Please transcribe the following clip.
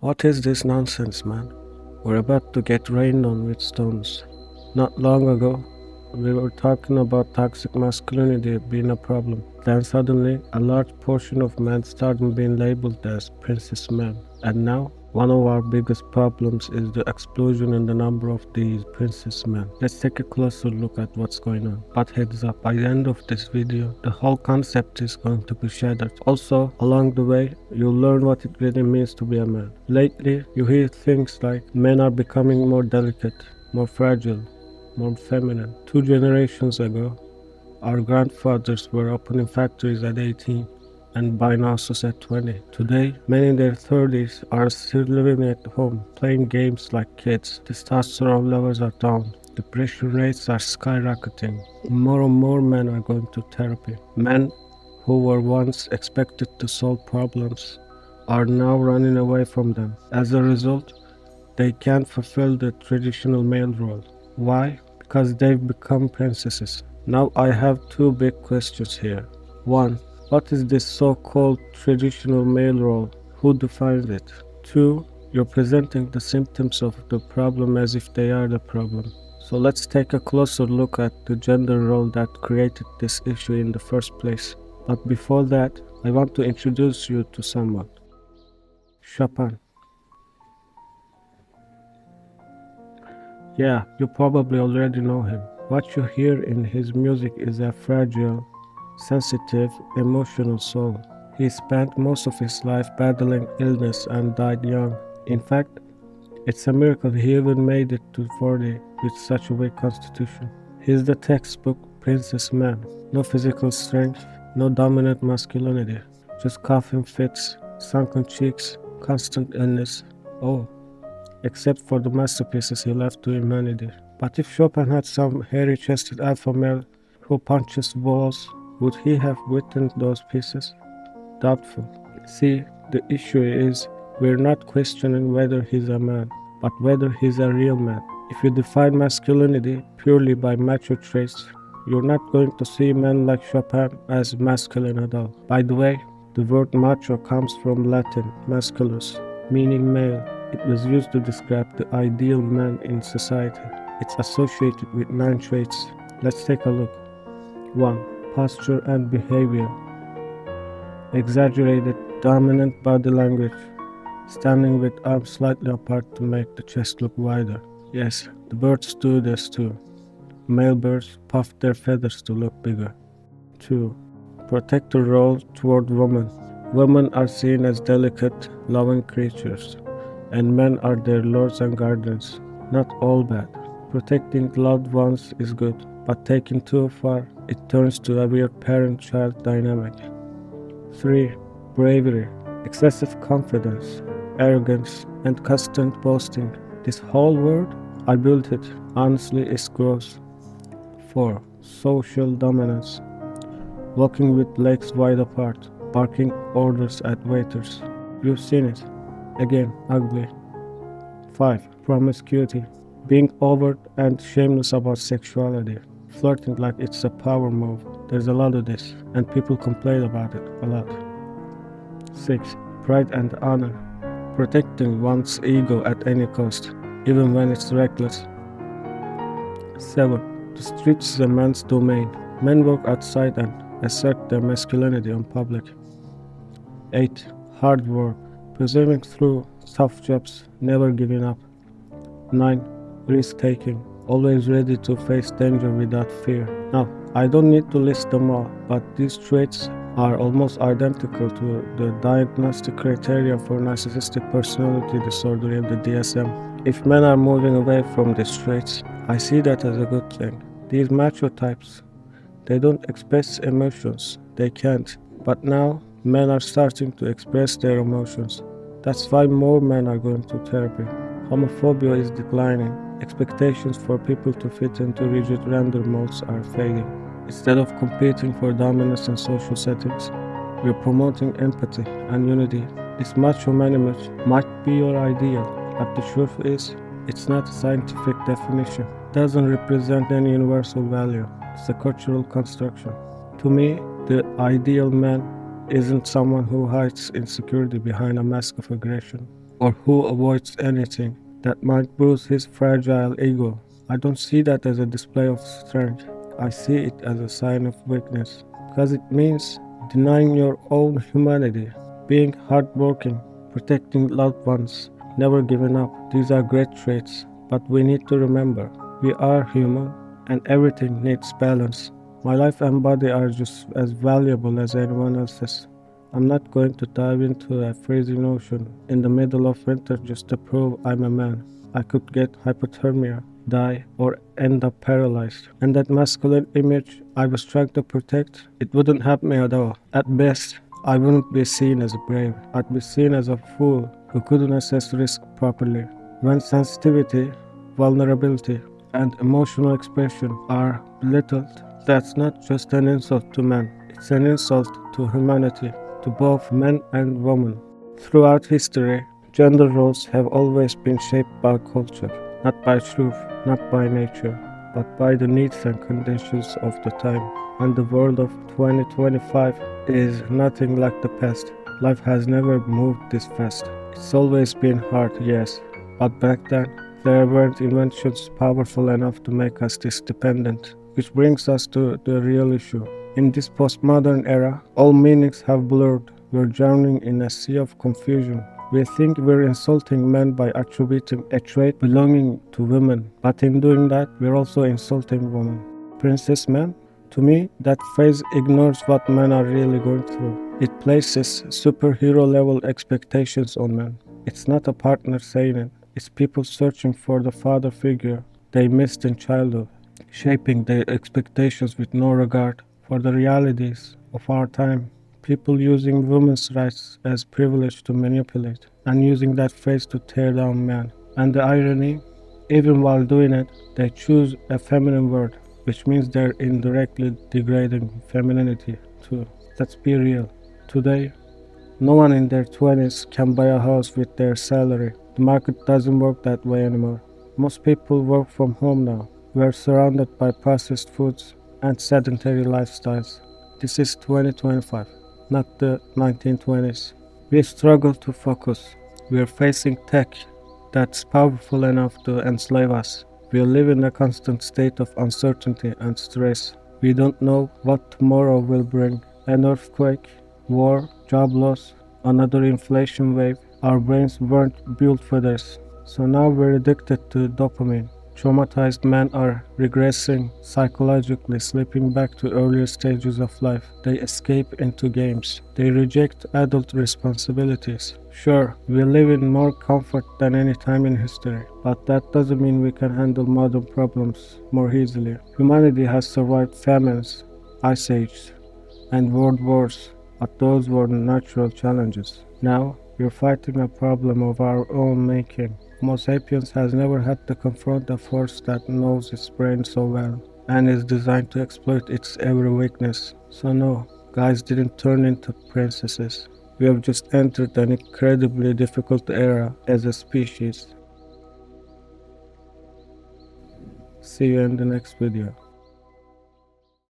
What is this nonsense, man? We're about to get rained on with stones. Not long ago, we were talking about toxic masculinity being a problem. Then suddenly, a large portion of men started being labeled as princess men. And now, one of our biggest problems is the explosion in the number of these princess men. Let's take a closer look at what's going on. But heads up, by the end of this video, the whole concept is going to be shattered. Also, along the way, you'll learn what it really means to be a man. Lately, you hear things like men are becoming more delicate, more fragile, more feminine. 2 generations ago, our grandfathers were opening factories at 18 and buying houses at 20. Today, men in their 30s are still living at home, playing games like kids. Testosterone levels are down. Depression rates are skyrocketing. More and more men are going to therapy. Men who were once expected to solve problems are now running away from them. As a result, they can't fulfill the traditional male role. Why? Because they've become princesses. Now I have two big questions here. One, what is this so-called traditional male role? Who defines it? Two, you're presenting the symptoms of the problem as if they are the problem. So let's take a closer look at the gender role that created this issue in the first place. But before that, I want to introduce you to someone. Chopin. Yeah, you probably already know him. What you hear in his music is a fragile, sensitive, emotional soul. He spent most of his life battling illness and died young. In fact, it's a miracle he even made it to 40 with such a weak constitution. He's the textbook princess man. No physical strength, no dominant masculinity. Just coughing fits, sunken cheeks, constant illness. Oh, except for the masterpieces he left to humanity. But if Chopin had some hairy-chested alpha male who punches walls, would he have written those pieces? Doubtful. See, the issue is we're not questioning whether he's a man, but whether he's a real man. If you define masculinity purely by macho traits, you're not going to see men like Chopin as masculine at all. By the way, the word macho comes from Latin masculus, meaning male. It was used to describe the ideal man in society. It's associated with 9 traits. Let's take a look. 1. Posture and behavior. Exaggerated, dominant body language. Standing with arms slightly apart to make the chest look wider. Yes, the birds do this too. Male birds puff their feathers to look bigger. 2. Protector role toward women. Women are seen as delicate, loving creatures, and men are their lords and guardians. Not all bad. Protecting loved ones is good, but taken too far, it turns to a weird parent-child dynamic. 3. Bravery. Excessive confidence, arrogance, and constant boasting. This whole word, I built it. Honestly, it's gross. 4. Social dominance. Walking with legs wide apart, barking orders at waiters. You've seen it. Again, ugly. 5. Promiscuity. Being overt and shameless about sexuality. Flirting like it's a power move. There's a lot of this, and people complain about it a lot. 6. Pride and honor. Protecting one's ego at any cost, even when it's reckless. 7. The streets is a man's domain. Men work outside and assert their masculinity on public. 8. Hard work. Persevering through tough jobs, never giving up. 9. Risk-taking. Always ready to face danger without fear. Now, I don't need to list them all, but these traits are almost identical to the diagnostic criteria for narcissistic personality disorder in the DSM. If men are moving away from these traits, I see that as a good thing. These macho types, they don't express emotions, they can't. But now, men are starting to express their emotions. That's why more men are going to therapy. Homophobia is declining. Expectations for people to fit into rigid gender molds are fading. Instead of competing for dominance in social settings, we're promoting empathy and unity. This macho man image might be your ideal, but the truth is, it's not a scientific definition. It doesn't represent any universal value. It's a cultural construction. To me, the ideal man isn't someone who hides insecurity behind a mask of aggression. or who avoids anything that might bruise his fragile ego. I don't see that as a display of strength. I see it as a sign of weakness, because it means denying your own humanity, being hardworking, protecting loved ones, never giving up. These are great traits, but we need to remember we are human and everything needs balance. My life and body are just as valuable as anyone else's. I'm not going to dive into a freezing ocean in the middle of winter just to prove I'm a man. I could get hypothermia, die, or end up paralyzed. And that masculine image I was trying to protect, it wouldn't help me at all. At best, I wouldn't be seen as brave. I'd be seen as a fool who couldn't assess risk properly. When sensitivity, vulnerability, and emotional expression are belittled, that's not just an insult to men, it's an insult to humanity, to both men and women. Throughout history, gender roles have always been shaped by culture, not by truth, not by nature, but by the needs and conditions of the time. And the world of 2025 is nothing like the past. Life has never moved this fast. It's always been hard, yes, but back then, there weren't inventions powerful enough to make us this dependent. Which brings us to the real issue. In this postmodern era, all meanings have blurred. We're drowning in a sea of confusion. We think we're insulting men by attributing a trait belonging to women, but in doing that, we're also insulting women. Princess men? To me, that phrase ignores what men are really going through. It places superhero level expectations on men. It's not a partner saying it, it's people searching for the father figure they missed in childhood, shaping their expectations with no regard for the realities of our time. People using women's rights as privilege to manipulate, and using that phrase to tear down men. And the irony, even while doing it, they choose a feminine word, which means they're indirectly degrading femininity too. Let's be real. Today, no one in their 20s can buy a house with their salary. The market doesn't work that way anymore. Most people work from home now. We are surrounded by processed foods and sedentary lifestyles. This is 2025, not the 1920s. We struggle to focus. We are facing tech that's powerful enough to enslave us. We live in a constant state of uncertainty and stress. We don't know what tomorrow will bring. An earthquake, war, job loss, another inflation wave. Our brains weren't built for this. So now we're addicted to dopamine. Traumatized men are regressing psychologically, slipping back to earlier stages of life. They escape into games. They reject adult responsibilities. Sure, we live in more comfort than any time in history, but that doesn't mean we can handle modern problems more easily. Humanity has survived famines, ice ages, and world wars, but those were natural challenges. Now, we're fighting a problem of our own making. Homo sapiens has never had to confront a force that knows its brain so well and is designed to exploit its every weakness. So no, guys didn't turn into princesses. We have just entered an incredibly difficult era as a species. See you in the next video.